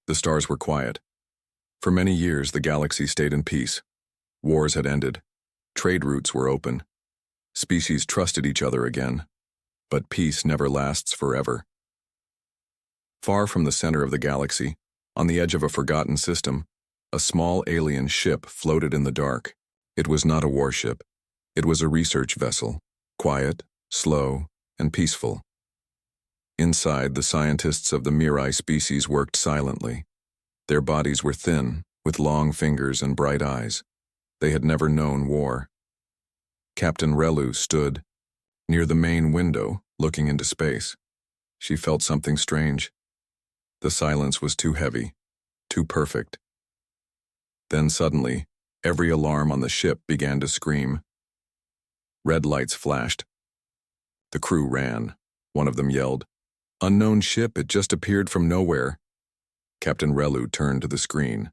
The stars were quiet. For many years, the galaxy stayed in peace. Wars had ended. Trade routes were open. Species trusted each other again. But peace never lasts forever. Far from the center of the galaxy, on the edge of a forgotten system, a small alien ship floated in the dark. It was not a warship. It was a research vessel, quiet, slow, and peaceful. Inside, the scientists of the Mirai species worked silently. Their bodies were thin, with long fingers and bright eyes. They had never known war. Captain Relu stood near the main window, looking into space. She felt something strange. The silence was too heavy, too perfect. Then suddenly, every alarm on the ship began to scream. Red lights flashed. The crew ran. One of them yelled, "Unknown ship, it just appeared from nowhere." Captain Relu turned to the screen.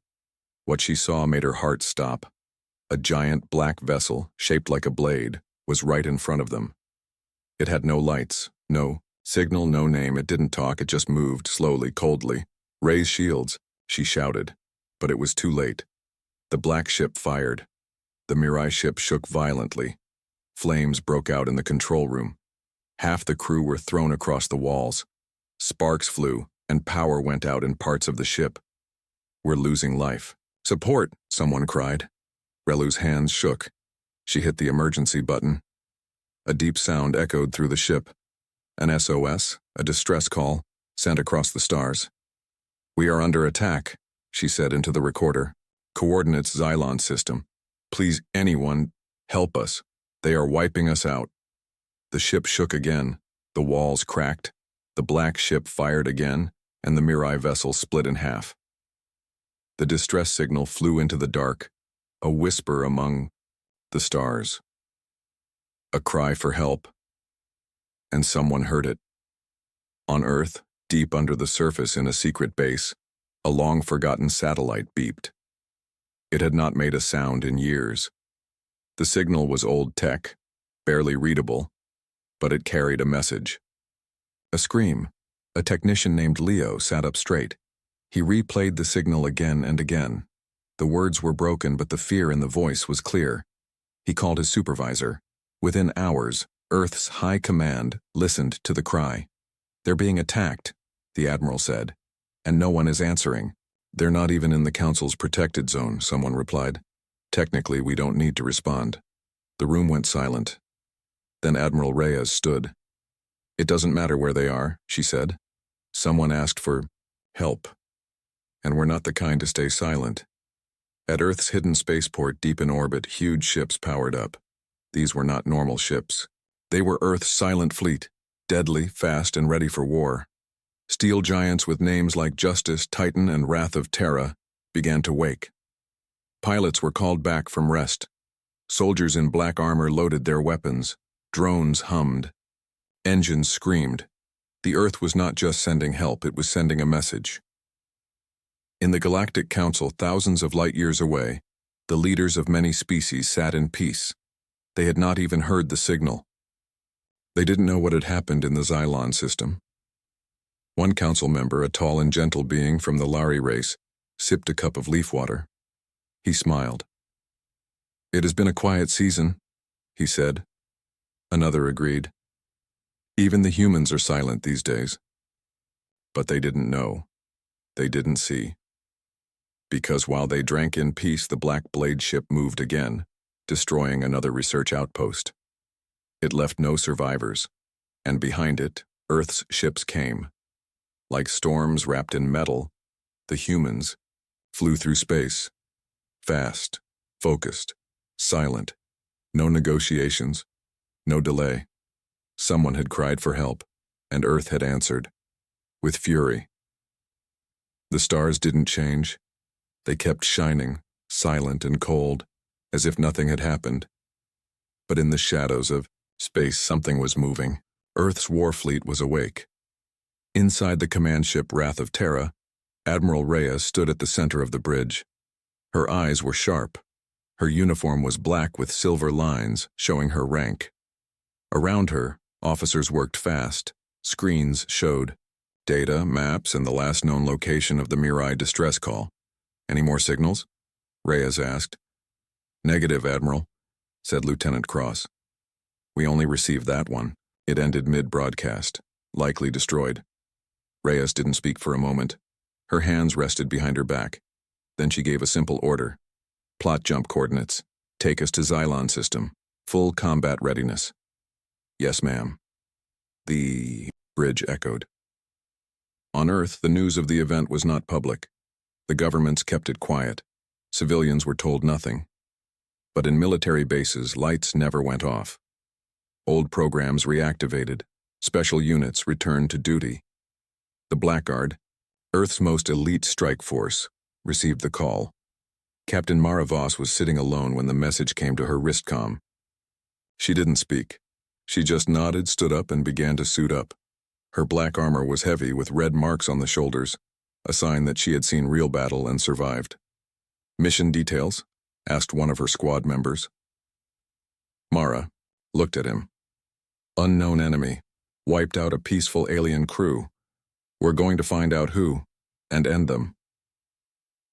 What she saw made her heart stop. A giant black vessel, shaped like a blade, was right in front of them. It had no lights, no signal, no name. It didn't talk, it just moved slowly, coldly. "Raise shields," she shouted, but it was too late. The black ship fired. The Mirai ship shook violently. Flames broke out in the control room. Half the crew were thrown across the walls. Sparks flew, and power went out in parts of the ship. "We're losing life." "Support!" someone cried. Relu's hands shook. She hit the emergency button. A deep sound echoed through the ship. An SOS, a distress call, sent across the stars. "We are under attack," she said into the recorder. "Coordinates Xylon system. Please, anyone, help us. They are wiping us out." The ship shook again. The walls cracked. The black ship fired again, and the Mirai vessel split in half. The distress signal flew into the dark, a whisper among the stars. A cry for help. And someone heard it. On Earth, deep under the surface in a secret base, a long-forgotten satellite beeped. It had not made a sound in years. The signal was old tech, barely readable, but it carried a message. A scream. A technician named Leo sat up straight. He replayed the signal again and again. The words were broken, but the fear in the voice was clear. He called his supervisor. Within hours, Earth's high command listened to the cry. "They're being attacked," the admiral said, "and no one is answering." "They're not even in the Council's protected zone," someone replied. "Technically, we don't need to respond." The room went silent. Then Admiral Reyes stood. "It doesn't matter where they are," she said. "Someone asked for help. And we're not the kind to stay silent." At Earth's hidden spaceport deep in orbit, huge ships powered up. These were not normal ships. They were Earth's silent fleet, deadly, fast, and ready for war. Steel giants with names like Justice, Titan, and Wrath of Terra began to wake. Pilots were called back from rest. Soldiers in black armor loaded their weapons. Drones hummed. Engines screamed. The Earth was not just sending help, it was sending a message. In the Galactic Council, thousands of light years away, the leaders of many species sat in peace. They had not even heard the signal. They didn't know what had happened in the Xylon system. One council member, a tall and gentle being from the Lari race, sipped a cup of leaf water. He smiled. "It has been a quiet season," he said. Another agreed. "Even the humans are silent these days." But they didn't know. They didn't see. Because while they drank in peace, the Black Blade ship moved again, destroying another research outpost. It left no survivors, and behind it, Earth's ships came. Like storms wrapped in metal, the humans flew through space. Fast, focused, silent. No negotiations, no delay. Someone had cried for help, and Earth had answered. With fury. The stars didn't change. They kept shining, silent and cold, as if nothing had happened. But in the shadows of space, something was moving. Earth's war fleet was awake. Inside the command ship Wrath of Terra, Admiral Reyes stood at the center of the bridge. Her eyes were sharp. Her uniform was black with silver lines, showing her rank. Around her, officers worked fast. Screens showed Data, maps, and the last known location of the Mirai distress call. Any more signals? Reyes asked. Negative, Admiral, said Lieutenant Cross. We only received that one. It ended mid-broadcast, likely destroyed. Reyes didn't speak for a moment. Her hands rested behind her back. Then she gave a simple order. Plot jump coordinates. Take us to Xylon system. Full combat readiness. Yes, ma'am. The bridge echoed. On Earth, the news of the event was not public. The governments kept it quiet. Civilians were told nothing. But in military bases, lights never went off. Old programs reactivated. Special units returned to duty. The Blackguard, Earth's most elite strike force, received the call. Captain Mara Voss was sitting alone when the message came to her wristcom. She didn't speak. She just nodded, stood up, and began to suit up. Her black armor was heavy with red marks on the shoulders, a sign that she had seen real battle and survived. Mission details? Asked one of her squad members. Mara looked at him. Unknown enemy. Wiped out a peaceful alien crew. We're going to find out who, and end them.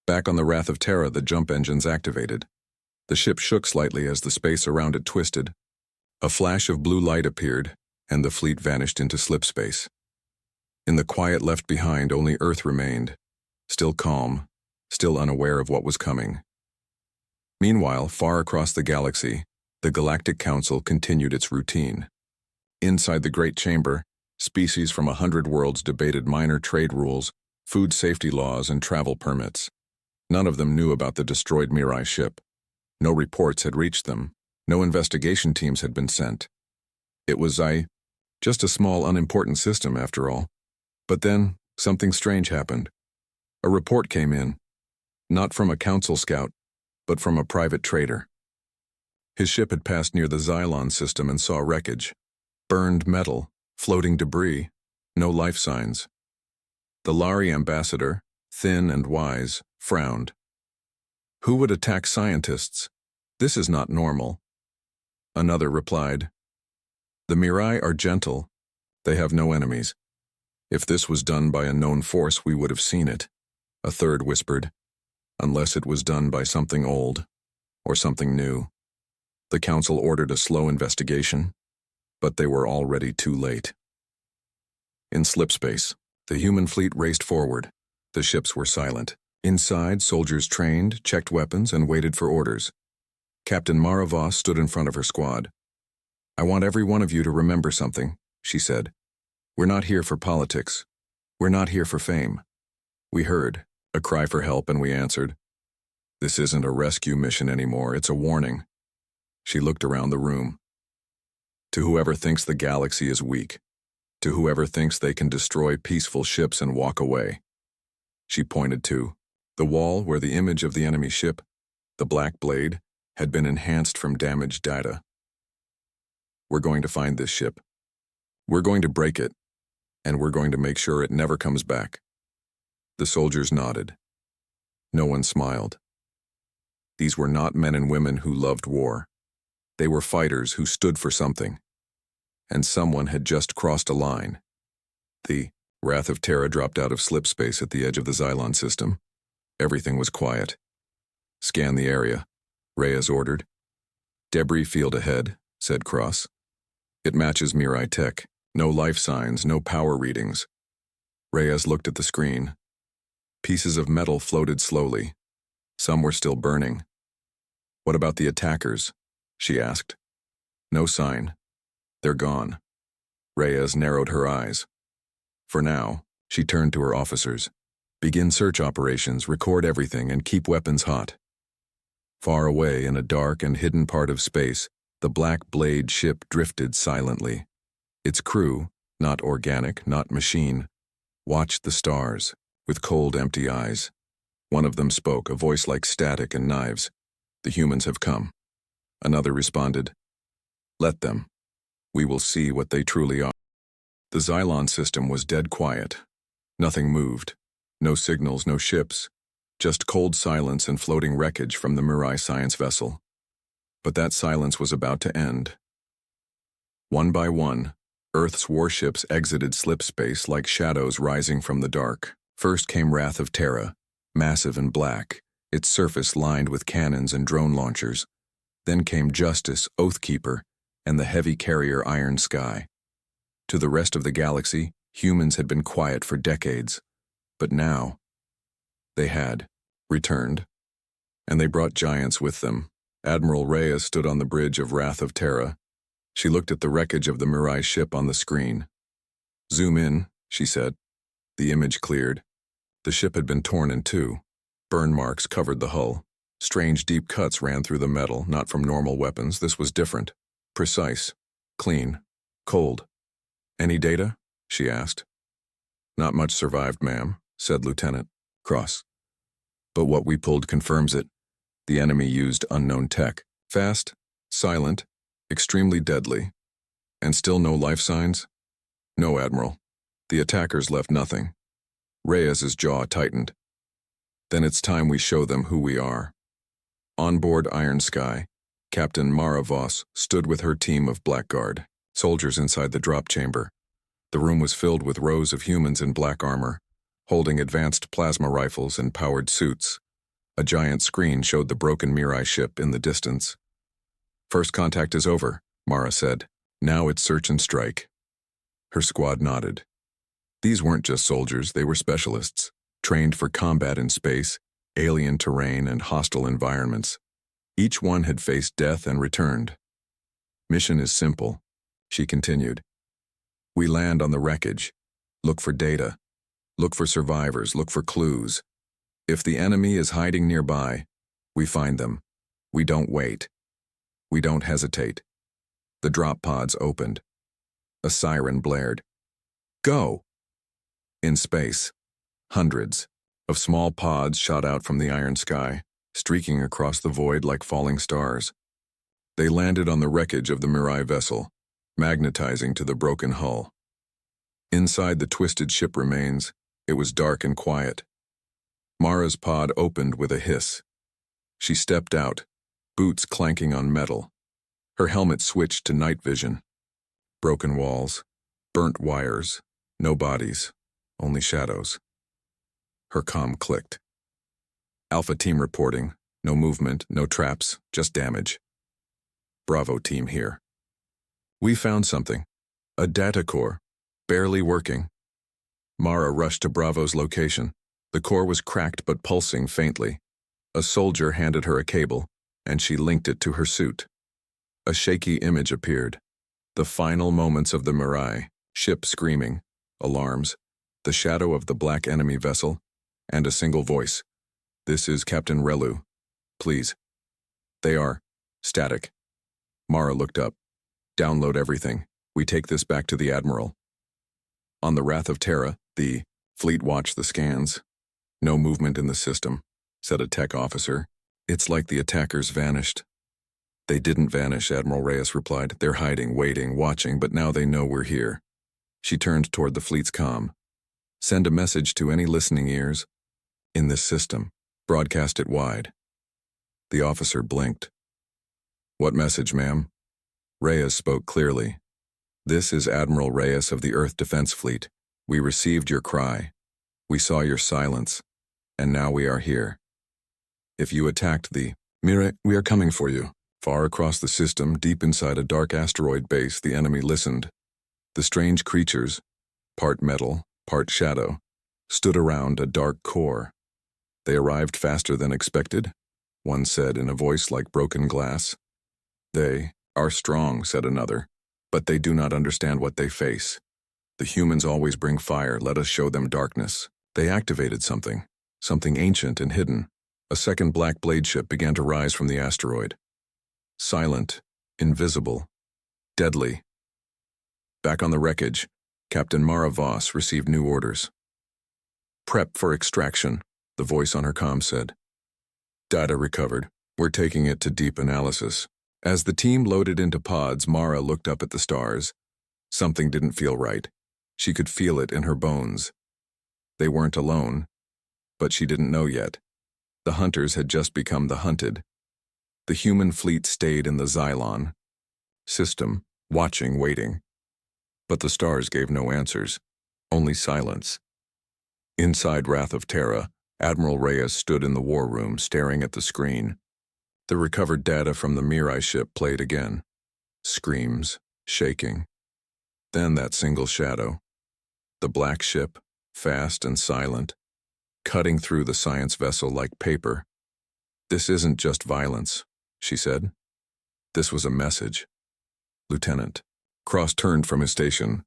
Back on the Wrath of Terra, the jump engines activated. The ship shook slightly as the space around it twisted. A flash of blue light appeared, and the fleet vanished into slipspace. In the quiet left behind, only Earth remained, still calm, still unaware of what was coming. Meanwhile, far across the galaxy, the Galactic Council continued its routine. Inside the Great Chamber, species from 100 worlds debated minor trade rules, food safety laws, and travel permits. None of them knew about the destroyed Mirai ship. No reports had reached them. No investigation teams had been sent. It was just a small, unimportant system, after all. But then, something strange happened. A report came in, not from a council scout, but from a private trader. His ship had passed near the Xylon system and saw wreckage. Burned metal, floating debris, no life signs. The Lari ambassador, thin and wise, frowned. Who would attack scientists? This is not normal. Another replied, The Mirai are gentle. They have no enemies. If this was done by a known force, we would have seen it. A third whispered, unless it was done by something old, or something new. The council ordered a slow investigation, but they were already too late. In slipspace, the human fleet raced forward. The ships were silent. Inside, soldiers trained, checked weapons, and waited for orders. Captain Mara Voss stood in front of her squad. I want every one of you to remember something, she said. We're not here for politics. We're not here for fame. We heard a cry for help, and we answered. This isn't a rescue mission anymore, it's a warning. She looked around the room. To whoever thinks the galaxy is weak, to whoever thinks they can destroy peaceful ships and walk away. She pointed to the wall where the image of the enemy ship, the Black Blade, had been enhanced from damaged data. We're going to find this ship. We're going to break it, and we're going to make sure it never comes back. The soldiers nodded. No one smiled. These were not men and women who loved war. They were fighters who stood for something. And someone had just crossed a line. The Wrath of Terra dropped out of slipspace at the edge of the Xylon system. Everything was quiet. Scan the area, Reyes ordered. Debris field ahead, said Cross. It matches Mirai tech. No life signs, no power readings. Reyes looked at the screen. Pieces of metal floated slowly. Some were still burning. What about the attackers? She asked. No sign. They're gone. Reyes narrowed her eyes. For now, she turned to her officers. Begin search operations, record everything, and keep weapons hot. Far away in a dark and hidden part of space, the Black Blade ship drifted silently. Its crew, not organic, not machine, watched the stars with cold, empty eyes. One of them spoke, a voice like static and knives. The humans have come. Another responded, Let them. We will see what they truly are. The Xylon system was dead quiet. Nothing moved. No signals, no ships. Just cold silence and floating wreckage from the Mirai science vessel. But that silence was about to end. One by one, Earth's warships exited slipspace like shadows rising from the dark. First came Wrath of Terra, massive and black, its surface lined with cannons and drone launchers. Then came Justice, Oathkeeper, and the heavy carrier Iron Sky. To the rest of the galaxy, humans had been quiet for decades. But now, they had returned. And they brought giants with them. Admiral Reyes stood on the bridge of Wrath of Terra. She looked at the wreckage of the Mirai ship on the screen. "Zoom in," she said. The image cleared. The ship had been torn in two. Burn marks covered the hull. Strange deep cuts ran through the metal, not from normal weapons. This was different. Precise. Clean. Cold. "Any data?" she asked. "Not much survived, ma'am," said Lieutenant Cross. "But what we pulled confirms it. The enemy used unknown tech. Fast, silent, extremely deadly. And still no life signs?" "No, Admiral. The attackers left nothing." Reyes's jaw tightened. "Then it's time we show them who we are." On board Iron Sky, Captain Mara Voss stood with her team of Blackguard soldiers inside the drop chamber. The room was filled with rows of humans in black armor, holding advanced plasma rifles and powered suits. A giant screen showed the broken Mirai ship in the distance. "First contact is over," Mara said. "Now it's search and strike." Her squad nodded. These weren't just soldiers, they were specialists, trained for combat in space, alien terrain, and hostile environments. Each one had faced death and returned. "Mission is simple," she continued. "We land on the wreckage. Look for data. Look for survivors. Look for clues. If the enemy is hiding nearby, we find them. We don't wait. We don't hesitate." The drop pods opened. A siren blared. "Go!" In space, hundreds of small pods shot out from the Iron Sky, streaking across the void like falling stars. They landed on the wreckage of the Mirai vessel, magnetizing to the broken hull. Inside the twisted ship remains, it was dark and quiet. Mara's pod opened with a hiss. She stepped out, boots clanking on metal. Her helmet switched to night vision. Broken walls, burnt wires, no bodies, only shadows. Her comm clicked. "Alpha team reporting. No movement, no traps, just damage. Bravo team here. We found something. A data core, barely working." Mara rushed to Bravo's location. The core was cracked but pulsing faintly. A soldier handed her a cable, and she linked it to her suit. A shaky image appeared. The final moments of the Mirai, ship screaming, alarms, the shadow of the black enemy vessel, and a single voice. "This is Captain Relu. Please." "They are static." Mara looked up. "Download everything. We take this back to the Admiral." On the Wrath of Terra, the fleet watched the scans. "No movement in the system," said a tech officer. "It's like the attackers vanished." "They didn't vanish," Admiral Reyes replied. "They're hiding, waiting, watching, but now they know we're here." She turned toward the fleet's comm. "Send a message to any listening ears in this system. Broadcast it wide." The officer blinked. "What message, ma'am?" Reyes spoke clearly. "This is Admiral Reyes of the Earth Defense Fleet. We received your cry. We saw your silence. And now we are here. If you attacked the Mirai, we are coming for you." Far across the system, deep inside a dark asteroid base, the enemy listened. The strange creatures, part metal, part shadow, stood around a dark core. "They arrived faster than expected," one said in a voice like broken glass. "They are strong," said another, "but they do not understand what they face. The humans always bring fire, let us show them darkness." They activated something ancient and hidden. A second black blade ship began to rise from the asteroid. Silent, invisible, deadly. Back on the wreckage, Captain Mara Voss received new orders. "Prep for extraction," the voice on her comm said. "Data recovered. We're taking it to deep analysis." As the team loaded into pods, Mara looked up at the stars. Something didn't feel right. She could feel it in her bones. They weren't alone, but she didn't know yet. The hunters had just become the hunted. The human fleet stayed in the Xylon system, watching, waiting. But the stars gave no answers, only silence. Inside Wrath of Terra, Admiral Reyes stood in the war room staring at the screen. The recovered data from the Mirai ship played again. Screams, shaking. Then that single shadow. The black ship, fast and silent, cutting through the science vessel like paper. "This isn't just violence," she said. This was a message. "Lieutenant." Cross turned from his station.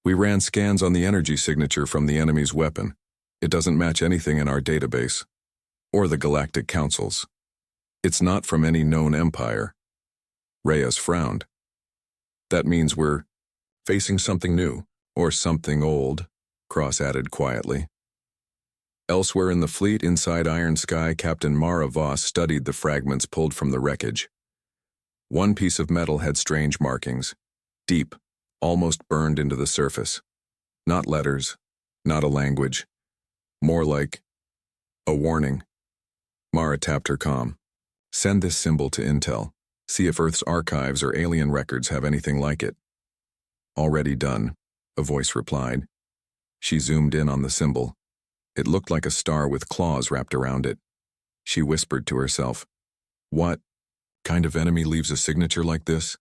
"We ran scans on the energy signature from the enemy's weapon. It doesn't match anything in our database, or the Galactic Council's. It's not from any known empire." Reyes frowned. "That means we're facing something new, or something old," Cross added quietly. Elsewhere in the fleet inside Iron Sky, Captain Mara Voss studied the fragments pulled from the wreckage. One piece of metal had strange markings, deep, almost burned into the surface. Not letters, not a language, more like a warning. Mara tapped her comm. "Send this symbol to Intel. See if Earth's archives or alien records have anything like it." "Already done," a voice replied. She zoomed in on the symbol. It looked like a star with claws wrapped around it. She whispered to herself, "What kind of enemy leaves a signature like this?"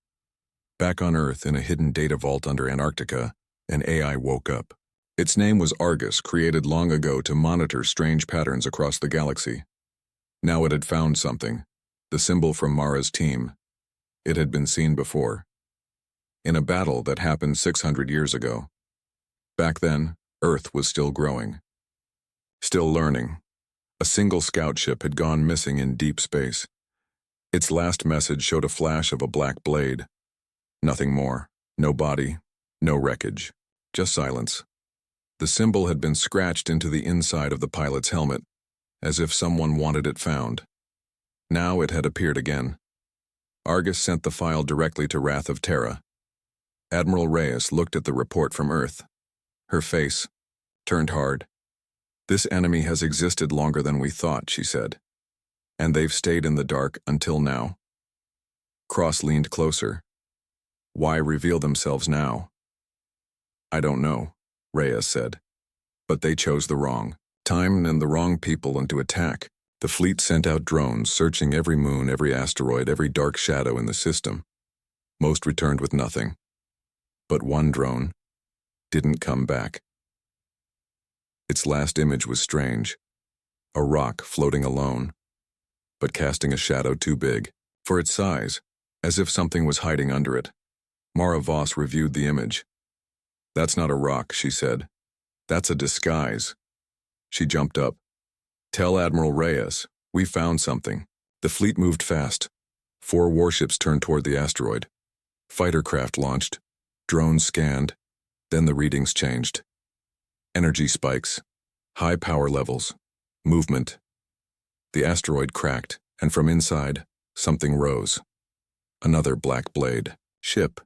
Back on Earth, in a hidden data vault under Antarctica, an AI woke up. Its name was Argus, created long ago to monitor strange patterns across the galaxy. Now it had found something, the symbol from Mara's team. It had been seen before, in a battle that happened 600 years ago. Back then, Earth was still growing, still learning. A single scout ship had gone missing in deep space. Its last message showed a flash of a black blade. Nothing more. No body, no wreckage, just silence. The symbol had been scratched into the inside of the pilot's helmet, as if someone wanted it found. Now it had appeared again. Argus sent the file directly to Wrath of Terra. Admiral Reyes looked at the report from Earth. Her face turned hard. "This enemy has existed longer than we thought," she said. "And they've stayed in the dark until now." Cross leaned closer. "Why reveal themselves now?" "I don't know," Reyes said. "But they chose the wrong time and the wrong people and to attack. The fleet sent out drones, searching every moon, every asteroid, every dark shadow in the system. Most returned with nothing. But one drone didn't come back. Its last image was strange. A rock floating alone, but casting a shadow too big for its size, as if something was hiding under it." Mara Voss reviewed the image. "That's not a rock," she said. "That's a disguise." She jumped up. "Tell Admiral Reyes, we found something." The fleet moved fast. 4 warships turned toward the asteroid. Fighter craft launched. Drones scanned. Then the readings changed. Energy spikes. High power levels. Movement. The asteroid cracked, and from inside, something rose. Another black blade. Ship.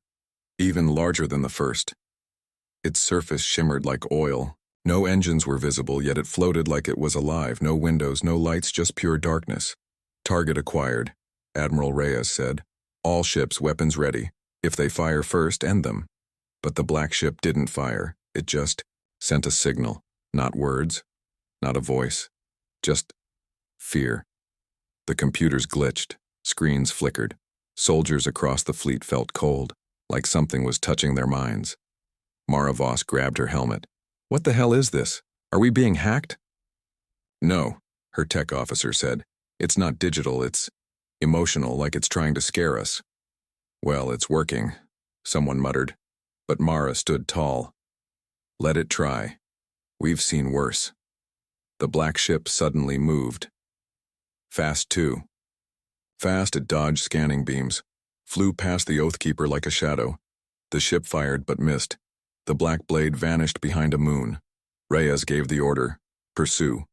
Even larger than the first. Its surface shimmered like oil. No engines were visible, yet it floated like it was alive. No windows, no lights, just pure darkness. "Target acquired," Admiral Reyes said. "All ships, weapons ready. If they fire first, end them." But the black ship didn't fire. It just sent a signal. Not words, not a voice. Just fear. The computers glitched. Screens flickered. Soldiers across the fleet felt cold, like something was touching their minds. Mara Voss grabbed her helmet. "What the hell is this? Are we being hacked?" "No," her tech officer said. "It's not digital, it's emotional, like it's trying to scare us." "Well, it's working," someone muttered. But Mara stood tall. "Let it try. We've seen worse." The black ship suddenly moved. Fast too. Fast it dodged scanning beams, flew past the Oathkeeper like a shadow. The ship fired but missed. The black blade vanished behind a moon. Reyes gave the order, "Pursue.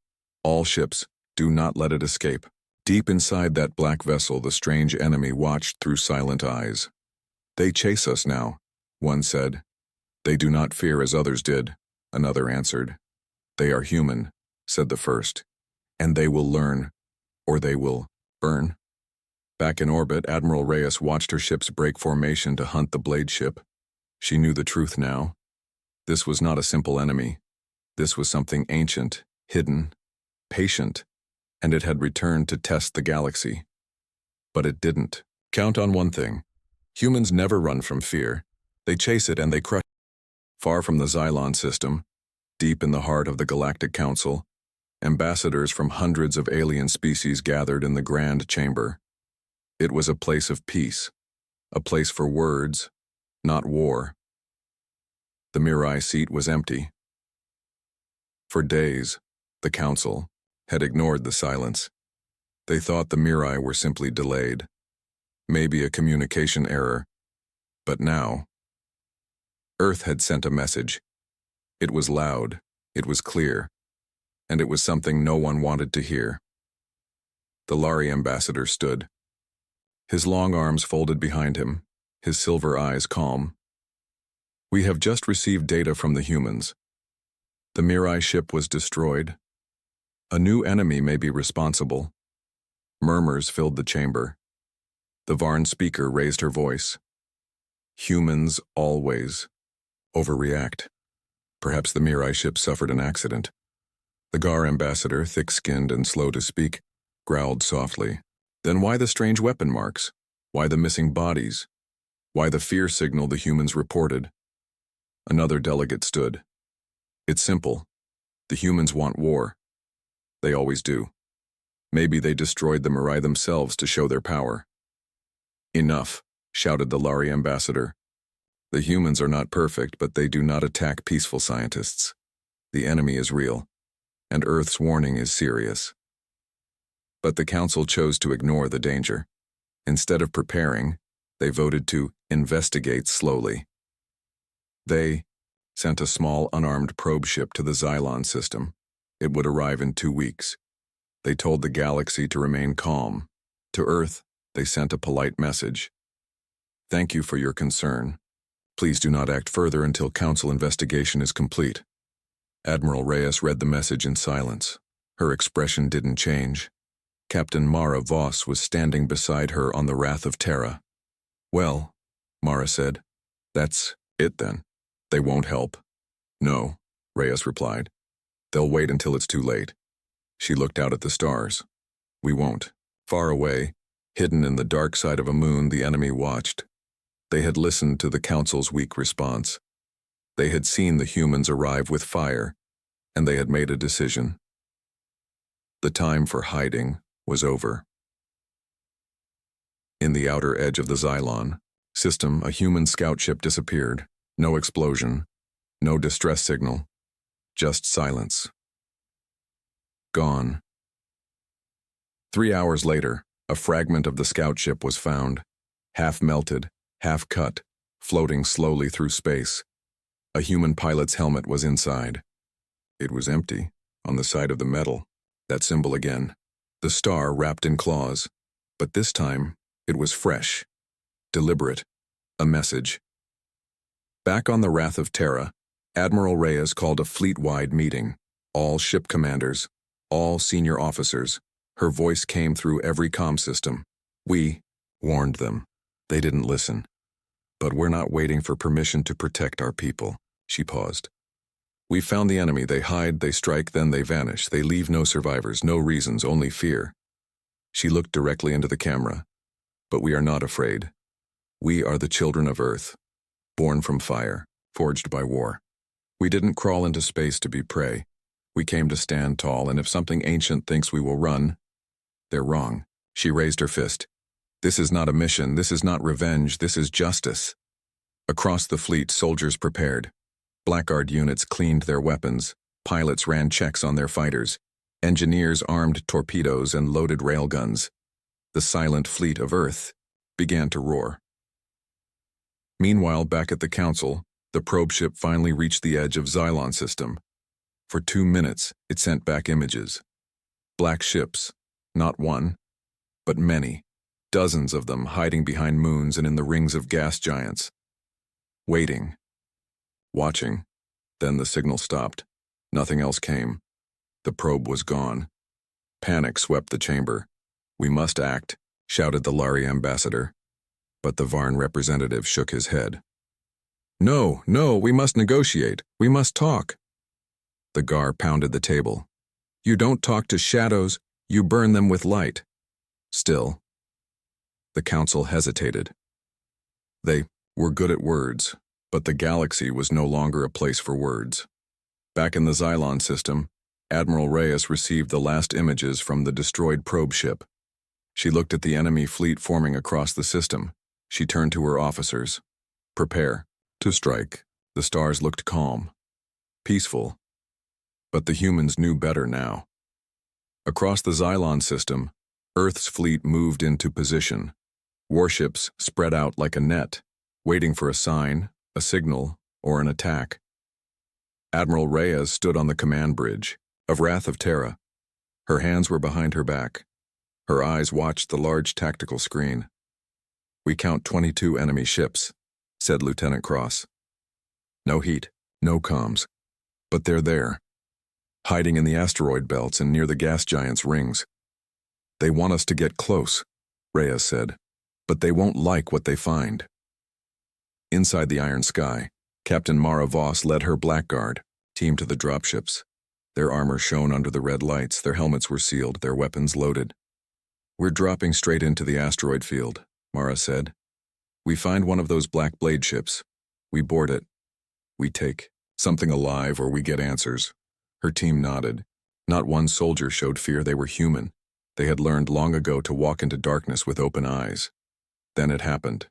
All ships, do not let it escape." Deep inside that black vessel, the strange enemy watched through silent eyes. "They chase us now," one said. "They do not fear as others did," another answered. "They are human," said the first. "And they will learn, or they will burn." Back in orbit, Admiral Reyes watched her ships break formation to hunt the blade ship. She knew the truth now. This was not a simple enemy. This was something ancient, hidden, patient, and it had returned to test the galaxy. But it didn't. Count on one thing. Humans never run from fear. They chase it and they crush it. Far from the Xylon system, deep in the heart of the Galactic Council, ambassadors from hundreds of alien species gathered in the Grand Chamber. It was a place of peace, a place for words, not war. The Mirai seat was empty. For days, the Council had ignored the silence. They thought the Mirai were simply delayed, maybe a communication error. But now, Earth had sent a message. It was loud, it was clear, and it was something no one wanted to hear. The Lari ambassador stood, his long arms folded behind him, his silver eyes calm. We have just received data from the humans. The Mirai ship was destroyed. A new enemy may be responsible. Murmurs filled the chamber. The Varn speaker raised her voice. Humans always overreact. Perhaps the Mirai ship suffered an accident. The Gar ambassador, thick-skinned and slow to speak, growled softly. Then why the strange weapon marks? Why the missing bodies? Why the fear signal the humans reported? Another delegate stood. It's simple. The humans want war. They always do. Maybe they destroyed the Mirai themselves to show their power. Enough, shouted the Lari ambassador. The humans are not perfect, but they do not attack peaceful scientists. The enemy is real, and Earth's warning is serious. But the Council chose to ignore the danger. Instead of preparing, they voted to investigate slowly. They sent a small unarmed probe ship to the Xylon system. It would arrive in 2 weeks. They told the galaxy to remain calm. To Earth, they sent a polite message. Thank you for your concern. Please do not act further until Council investigation is complete. Admiral Reyes read the message in silence. Her expression didn't change. Captain Mara Voss was standing beside her on the Wrath of Terra. Well, Mara said, that's it then. They won't help. No, Reyes replied. They'll wait until it's too late. She looked out at the stars. We won't. Far away, hidden in the dark side of a moon, the enemy watched. They had listened to the Council's weak response. They had seen the humans arrive with fire, and they had made a decision. The time for hiding was over. In the outer edge of the Xylon system, a human scout ship disappeared. No explosion, no distress signal, just silence. Gone. 3 hours later, a fragment of the scout ship was found, half melted, half cut, floating slowly through space. A human pilot's helmet was inside. It was empty, on the side of the metal. That symbol again. The star wrapped in claws. But this time, it was fresh, deliberate, a message. Back on the Wrath of Terra, Admiral Reyes called a fleet-wide meeting. All ship commanders, all senior officers. Her voice came through every comm system. We warned them. They didn't listen. But we're not waiting for permission to protect our people. She paused. We found the enemy. They hide, they strike, then they vanish. They leave no survivors, no reasons, only fear. She looked directly into the camera. But we are not afraid. We are the children of Earth, born from fire, forged by war. We didn't crawl into space to be prey. We came to stand tall, and if something ancient thinks we will run, they're wrong. She raised her fist. This is not a mission, this is not revenge, this is justice. Across the fleet, soldiers prepared. Blackguard units cleaned their weapons, pilots ran checks on their fighters, engineers armed torpedoes and loaded railguns. The silent fleet of Earth began to roar. Meanwhile, back at the Council, the probe ship finally reached the edge of Xylon system. For 2 minutes, it sent back images. Black ships, not one, but many, dozens of them hiding behind moons and in the rings of gas giants. Waiting. Watching. Then the signal stopped. Nothing else came. The probe was gone. Panic swept the chamber. We must act, shouted the Lari ambassador. But the Varn representative shook his head. No, no, we must negotiate. We must talk. The Gar pounded the table. You don't talk to shadows, you burn them with light. Still, the council hesitated. They were good at words, but the galaxy was no longer a place for words. Back in the Xylon system, Admiral Reyes received the last images from the destroyed probe ship. She looked at the enemy fleet forming across the system. She turned to her officers. Prepare to strike. The stars looked calm, peaceful, but the humans knew better now. Across the Xylon system, Earth's fleet moved into position. Warships spread out like a net, waiting for a sign, a signal, or an attack. Admiral Reyes stood on the command bridge of Wrath of Terra. Her hands were behind her back. Her eyes watched the large tactical screen. We count 22 enemy ships, said Lieutenant Cross. No heat, no comms, but they're there, hiding in the asteroid belts and near the gas giants' rings. They want us to get close, Reyes said, but they won't like what they find. Inside the iron sky, Captain Mara Voss led her Blackguard team to the dropships. Their armor shone under the red lights, their helmets were sealed, their weapons loaded. We're dropping straight into the asteroid field, Mara said. We find one of those black blade ships. We board it. We take something alive or we get answers. Her team nodded. Not one soldier showed fear. They were human. They had learned long ago to walk into darkness with open eyes. Then it happened.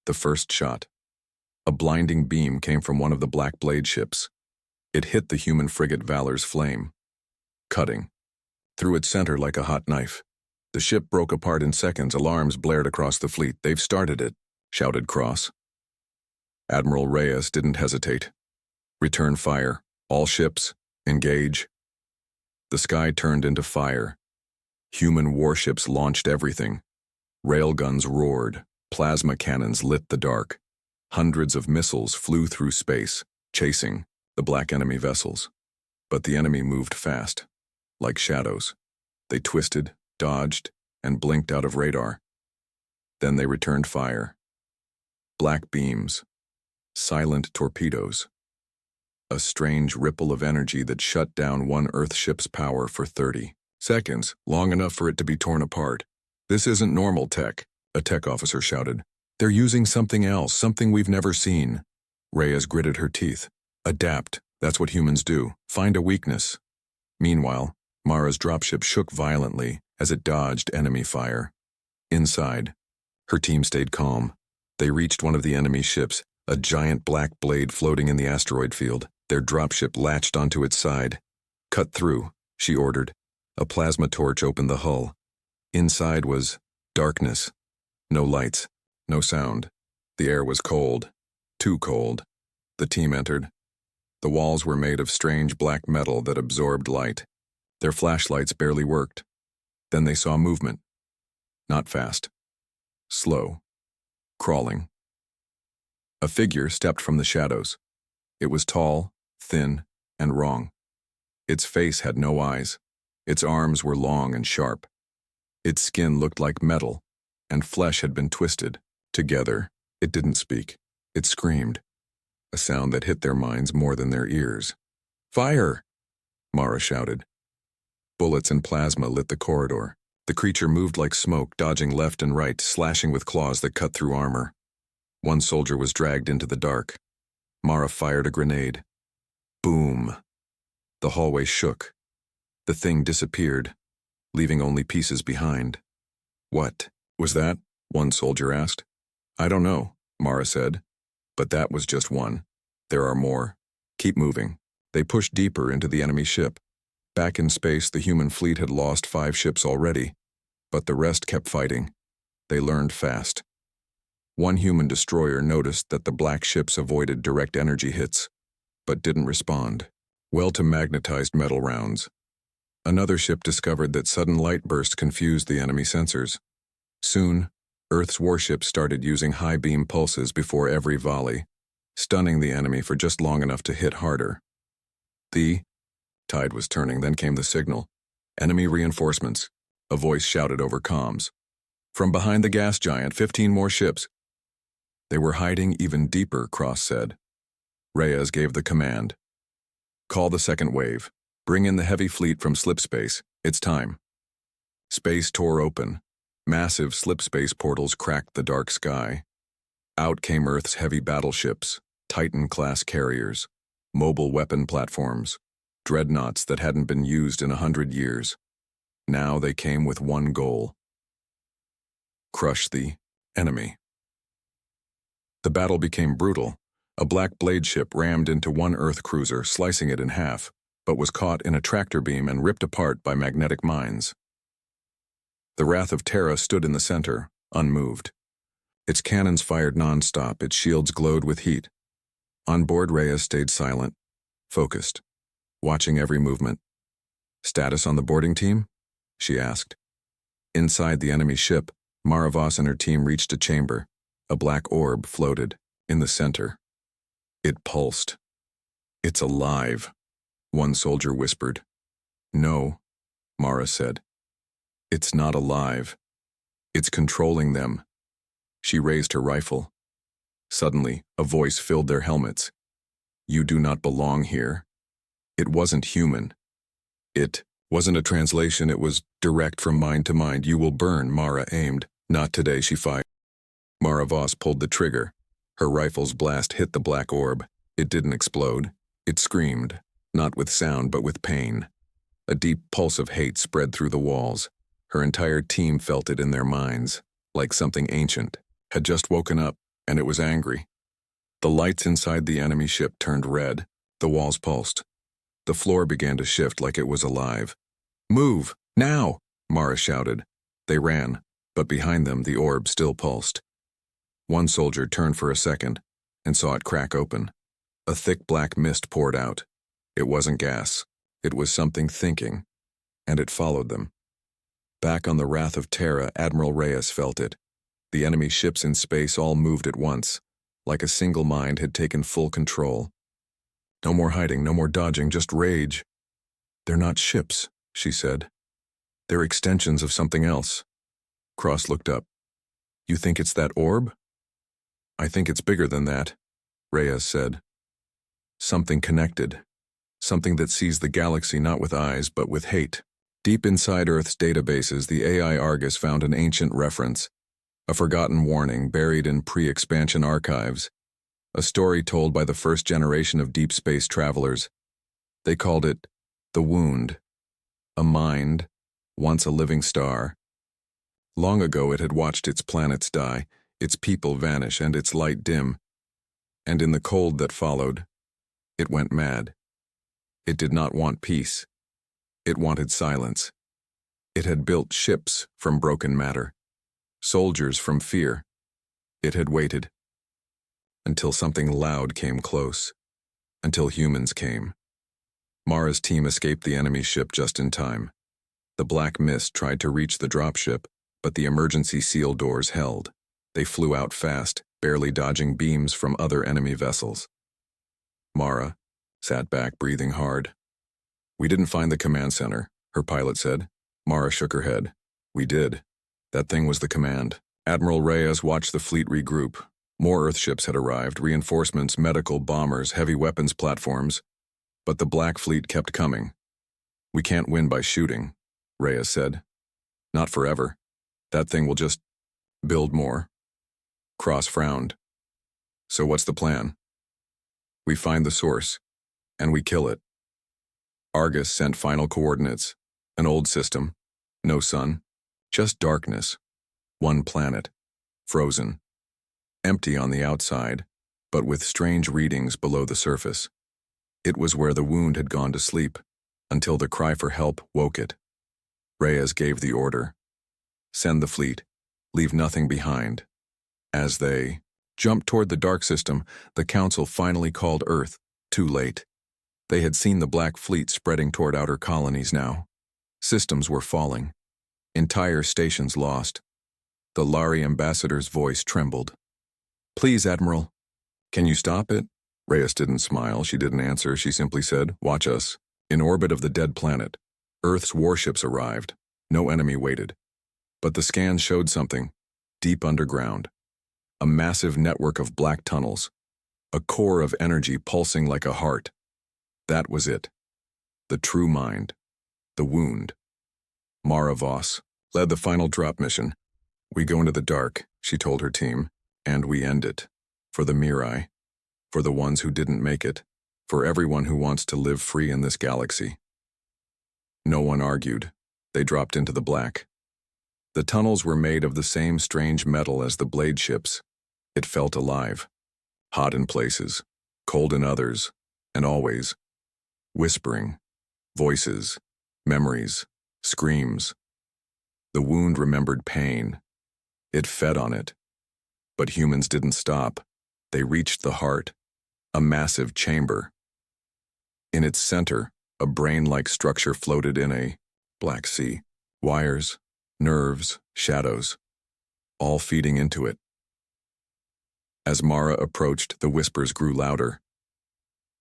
The first shot. A blinding beam came from one of the black blade ships. It hit the human frigate Valor's flame, cutting through its center like a hot knife. The ship broke apart in seconds. Alarms blared across the fleet. They've started it, shouted Cross. Admiral Reyes didn't hesitate. Return fire. All ships, engage. The sky turned into fire. Human warships launched everything. Railguns roared. Plasma cannons lit the dark. Hundreds of missiles flew through space, chasing the black enemy vessels. But the enemy moved fast, like shadows. They twisted, dodged, and blinked out of radar. Then they returned fire. Black beams, silent torpedoes. A strange ripple of energy that shut down one Earth ship's power for 30 seconds, long enough for it to be torn apart. This isn't normal tech, a tech officer shouted. They're using something else, something we've never seen. Reyes gritted her teeth. Adapt, that's what humans do. Find a weakness. Meanwhile, Mara's dropship shook violently as it dodged enemy fire. Inside, her team stayed calm. They reached one of the enemy ships, a giant black blade floating in the asteroid field. Their dropship latched onto its side. Cut through, she ordered. A plasma torch opened the hull. Inside was darkness. No lights, no sound. The air was cold, too cold. The team entered. The walls were made of strange black metal that absorbed light. Their flashlights barely worked. Then they saw movement. Not fast. Slow. Crawling. A figure stepped from the shadows. It was tall, thin, and wrong. Its face had no eyes. Its arms were long and sharp. Its skin looked like metal, and flesh had been twisted. Together, it didn't speak. It screamed, a sound that hit their minds more than their ears. Fire! Mara shouted. Bullets and plasma lit the corridor. The creature moved like smoke, dodging left and right, slashing with claws that cut through armor. One soldier was dragged into the dark. Mara fired a grenade. Boom! The hallway shook. The thing disappeared, leaving only pieces behind. What was that? One soldier asked. I don't know, Mara said. But that was just one. There are more. Keep moving. They pushed deeper into the enemy ship. Back in space, the human fleet had lost 5 ships already, but the rest kept fighting. They learned fast. One human destroyer noticed that the black ships avoided direct energy hits, but didn't respond well to magnetized metal rounds. Another ship discovered that sudden light bursts confused the enemy sensors. Soon, Earth's warships started using high-beam pulses before every volley, stunning the enemy for just long enough to hit harder. The tide was turning, then came the signal. Enemy reinforcements, a voice shouted over comms. From behind the gas giant, 15 more ships. They were hiding even deeper, Cross said. Reyes gave the command. Call the second wave. Bring in the heavy fleet from slipspace. It's time. Space tore open. Massive slipspace portals cracked the dark sky. Out came Earth's heavy battleships, Titan-class carriers, mobile weapon platforms, dreadnoughts that hadn't been used in 100 years. Now they came with one goal: crush the enemy. The battle became brutal. A black blade ship rammed into one Earth cruiser, slicing it in half, but was caught in a tractor beam and ripped apart by magnetic mines. The Wrath of Terra stood in the center, unmoved. Its cannons fired non-stop, its shields glowed with heat. On board, Reyes stayed silent, focused, watching every movement. Status on the boarding team? She asked. Inside the enemy ship, Maravos and her team reached a chamber. A black orb floated in the center. It pulsed. It's alive, one soldier whispered. No, Mara said. It's not alive. It's controlling them. She raised her rifle. Suddenly, a voice filled their helmets. You do not belong here. It wasn't human. It wasn't a translation, it was direct from mind to mind. You will burn, Mara aimed. Not today, she fired. Mara Voss pulled the trigger. Her rifle's blast hit the black orb. It didn't explode. It screamed, not with sound but with pain. A deep pulse of hate spread through the walls. Her entire team felt it in their minds, like something ancient had just woken up, and it was angry. The lights inside the enemy ship turned red. The walls pulsed. The floor began to shift like it was alive. Move, now, Mara shouted. They ran, but behind them the orb still pulsed. One soldier turned for a second and saw it crack open. A thick black mist poured out. It wasn't gas. It was something thinking, and it followed them. Back on the Wrath of Terra, Admiral Reyes felt it. The enemy ships in space all moved at once, like a single mind had taken full control. No more hiding, no more dodging, just rage. They're not ships, she said. They're extensions of something else. Cross looked up. You think it's that orb? I think it's bigger than that, Reyes said. Something connected. Something that sees the galaxy not with eyes, but with hate. Deep inside Earth's databases, the AI Argus found an ancient reference. A forgotten warning buried in pre-expansion archives. A story told by the first generation of deep space travelers. They called it the Wound. A mind, once a living star. Long ago it had watched its planets die, its people vanish, and its light dim. And in the cold that followed, it went mad. It did not want peace. It wanted silence. It had built ships from broken matter. Soldiers from fear. It had waited. Until something loud came close. Until humans came. Mara's team escaped the enemy ship just in time. The black mist tried to reach the dropship, but the emergency seal doors held. They flew out fast, barely dodging beams from other enemy vessels. Mara sat back, breathing hard. We didn't find the command center, her pilot said. Mara shook her head. We did. That thing was the command. Admiral Reyes watched the fleet regroup. More Earthships had arrived, reinforcements, medical, bombers, heavy weapons platforms. But the Black Fleet kept coming. We can't win by shooting, Reyes said. Not forever. That thing will just build more. Cross frowned. So what's the plan? We find the source, and we kill it. Argus sent final coordinates. An old system. No sun. Just darkness. One planet. Frozen. Empty on the outside, but with strange readings below the surface. It was where the Wound had gone to sleep, until the cry for help woke it. Reyes gave the order. Send the fleet. Leave nothing behind. As they jumped toward the dark system, the Council finally called Earth. Too late. They had seen the Black Fleet spreading toward outer colonies now. Systems were falling. Entire stations lost. The Lari ambassador's voice trembled. Please, Admiral. Can you stop it? Reyes didn't smile. She didn't answer. She simply said, watch us. In orbit of the dead planet, Earth's warships arrived. No enemy waited. But the scans showed something. Deep underground. a massive network of black tunnels, a core of energy pulsing like a heart. That was it. The true mind. The wound. Mara Voss led the final drop mission. We go into the dark, she told her team, and we end it. For the Mirai. For the ones who didn't make it. For everyone who wants to live free in this galaxy. No one argued. They dropped into the black. The tunnels were made of the same strange metal as the blade ships. It felt alive. Hot in places, cold in others, and always. Whispering. Voices. Memories. Screams. The wound remembered pain. It fed on it. But humans didn't stop. They reached the heart. A massive chamber. In its center, a brain-like structure floated in a black sea. Wires, nerves, shadows, all feeding into it. As Mara approached, the whispers grew louder.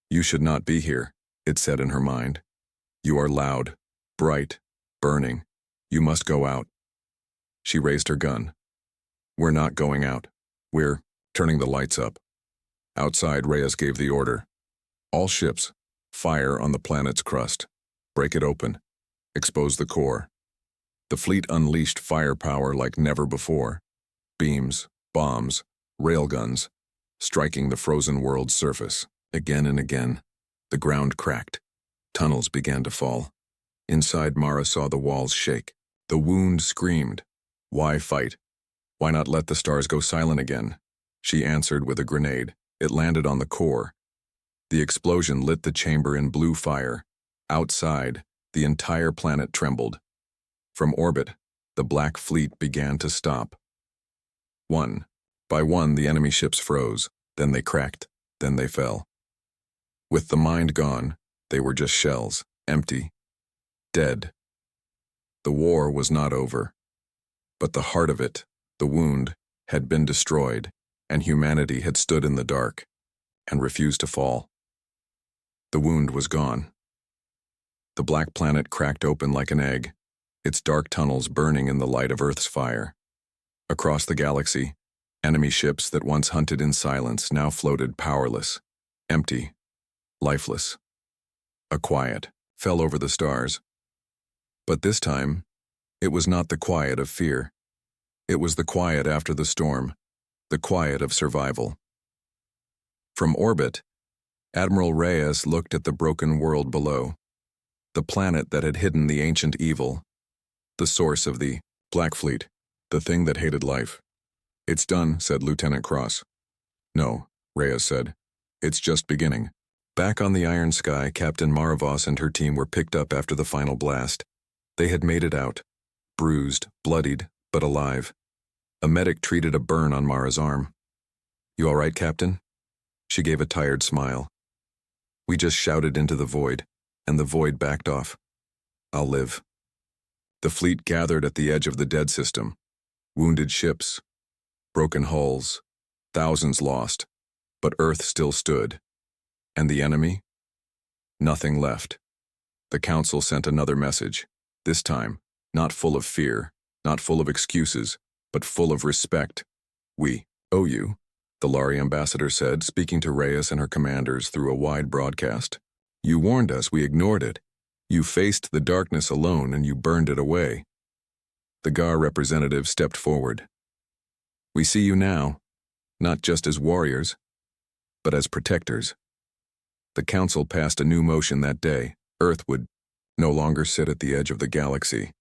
"You should not be here," it said in her mind. "You are loud, bright, burning. You must go out." She raised her gun. "We're not going out. We're turning the lights up." Outside, Reyes gave the order. "All ships, fire on the planet's crust. Break it open. Expose the core." The fleet unleashed firepower like never before. Beams, bombs, railguns, striking the frozen world's surface. Again and again, the ground cracked. Tunnels began to fall. Inside, Mara saw the walls shake. The wound screamed. Why fight? Why not let the stars go silent again? She answered with a grenade. It landed on the core. The explosion lit the chamber in blue fire. Outside, the entire planet trembled. From orbit, the Black Fleet began to stop. One by one, the enemy ships froze. Then they cracked. Then they fell. With the mind gone, they were just shells, empty, dead. The war was not over. But the heart of it, the wound, had been destroyed, and humanity had stood in the dark and refused to fall. The wound was gone. The black planet cracked open like an egg, its dark tunnels burning in the light of Earth's fire. Across the galaxy, enemy ships that once hunted in silence now floated powerless, empty, lifeless. A quiet fell over the stars. But this time, it was not the quiet of fear. It was the quiet after the storm, the quiet of survival. From orbit, Admiral Reyes looked at the broken world below, the planet that had hidden the ancient evil, the source of the Black Fleet, the thing that hated life. "It's done," said Lieutenant Cross. "No," Reyes said. "It's just beginning." Back on the iron sky, Captain Mara Voss and her team were picked up after the final blast. They had made it out, bruised, bloodied, but alive. A medic treated a burn on Mara's arm. "You all right, Captain?" She gave a tired smile. "We just shouted into the void, and the void backed off. I'll live." The fleet gathered at the edge of the dead system. Wounded ships, broken hulls, thousands lost, but Earth still stood. And the enemy? Nothing left. The Council sent another message, this time not full of fear, not full of excuses, but full of respect. "We owe you," the Lari ambassador said, speaking to Reyes and her commanders through a wide broadcast. "You warned us, we ignored it. You faced the darkness alone and you burned it away." The GAR representative stepped forward. "We see you now, not just as warriors, but as protectors." The Council passed a new motion that day. Earth would no longer sit at the edge of the galaxy.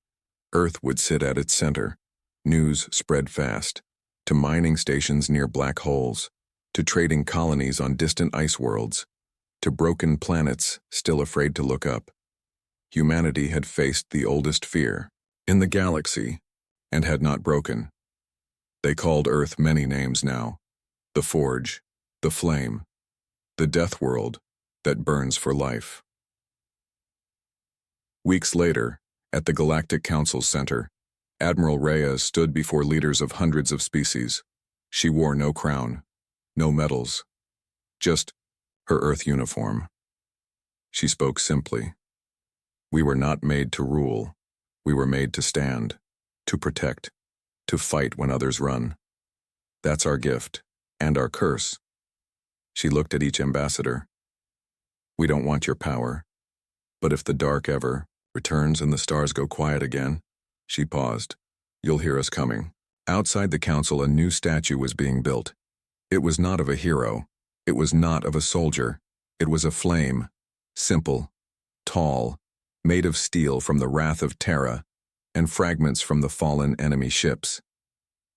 Earth would sit at its center. News spread fast, to mining stations near black holes, to trading colonies on distant ice worlds, to broken planets still afraid to look up. Humanity had faced the oldest fear in the galaxy and had not broken. They called Earth many names now: the Forge, the Flame, the Death World that burns for life. Weeks later, at the Galactic Council Center, Admiral Reyes stood before leaders of hundreds of species. She wore no crown, no medals, just her Earth uniform. She spoke simply. "We were not made to rule. We were made to stand, to protect, to fight when others run." That's our gift, and our curse. She looked at each ambassador. We don't want your power, but if the dark ever returns and the stars go quiet again, she paused. You'll hear us coming. Outside the council, a new statue was being built. It was not of a hero. It was not of a soldier. It was a flame, simple, tall, made of steel from the wrath of Terra and fragments from the fallen enemy ships.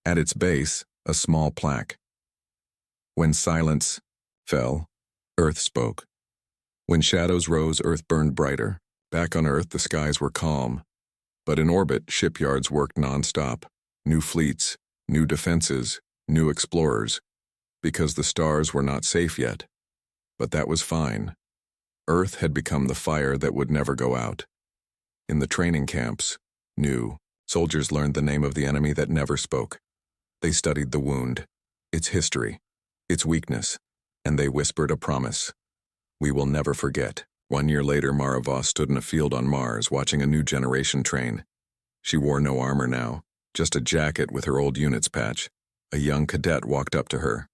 At its base, a small plaque. When silence fell, Earth spoke. When shadows rose, Earth burned brighter. Back on Earth, the skies were calm. But in orbit, shipyards worked non-stop. New fleets, new defenses, new explorers. Because the stars were not safe yet. But that was fine. Earth had become the fire that would never go out. In the training camps, new soldiers learned the name of the enemy that never spoke. They studied the wound, its history, its weakness, and they whispered a promise. We will never forget. 1 year later, Mara Voss stood in a field on Mars, watching a new generation train. She wore no armor now, just a jacket with her old unit's patch. A young cadet walked up to her.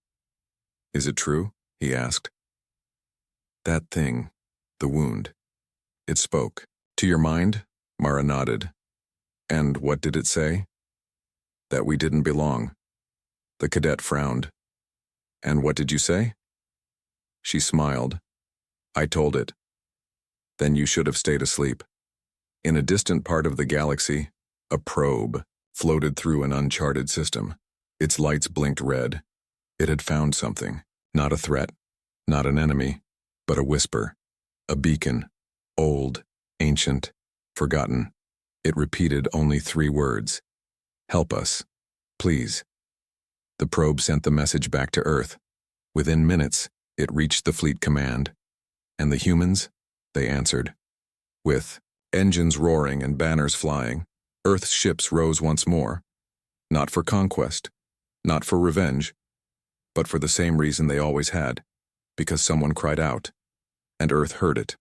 Is it true? He asked. That thing, the wound. It spoke. To your mind? Mara nodded. And what did it say? That we didn't belong. The cadet frowned. And what did you say? She smiled. I told it. Then you should have stayed asleep. In a distant part of the galaxy, a probe floated through an uncharted system. Its lights blinked red. It had found something. Not a threat, not an enemy, but a whisper. A beacon. Old, ancient, forgotten. It repeated only 3 words. Help us. Please. The probe sent the message back to Earth. Within minutes, it reached the fleet command. And the humans? They answered. With engines roaring and banners flying, Earth's ships rose once more. Not for conquest, not for revenge, but for the same reason they always had, because someone cried out, and Earth heard it.